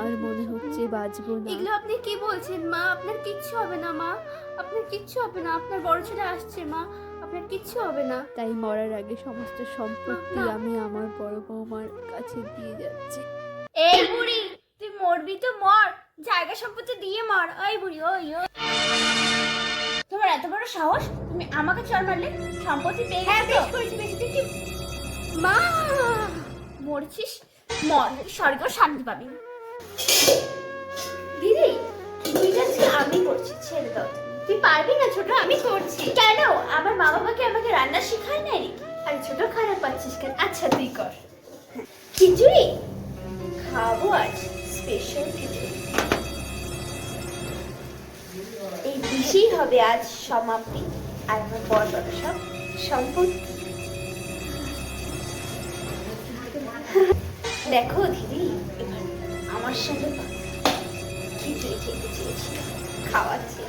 আর মনে হচ্ছে বাঁচবো না। এগুলো আপনি কি বলছেন মা? আপনার কিচ্ছু হবে না মা, আপনার কিচ্ছু হবে না। আপনার বড় ছেলে আসছে মা, আপনার কিচ্ছু হবে না। তাই মরার আগে সমস্ত সম্পত্তি না। আমি আমার বড় বৌমার কাছে দিয়ে যাচ্ছি। এই বুড়ি, তুই মরবি তো মর, জায়গা সম্পত্তি দিয়ে মর। ওই বুড়ি, ওই ওই। তোমার এত বড় সাহস, তুমি আমাকে চড় মারলে? সম্পত্তি পেয়ে গেছো? বেশ করেছি, বেশি তুই কি মা মরছিস? মর, স্বর্গেও শান্তি পাবি। দিদি, তুই আজকে আমি করছি, ছেড়ে দাও। তুই পারবি না ছোট, আমি করছি। কেন? আমার মা বাবাকে আমাকে রান্না শেখায় নাই নাকি? আরে ছোট, খারাপ পাচ্ছিস কেন? আচ্ছা তুই কর। খিচুড়ি খাবো আজ, স্পেশাল খিচুড়ি। এই ডিশেই হবে আজ সমাপ্তি, আর আমার বড় বড় সব সম্পত্তি। দেখো দিদি, এবার আমার সঙ্গে খিচুড়ি খেতে চেয়েছিল, খাওয়াচ্ছি।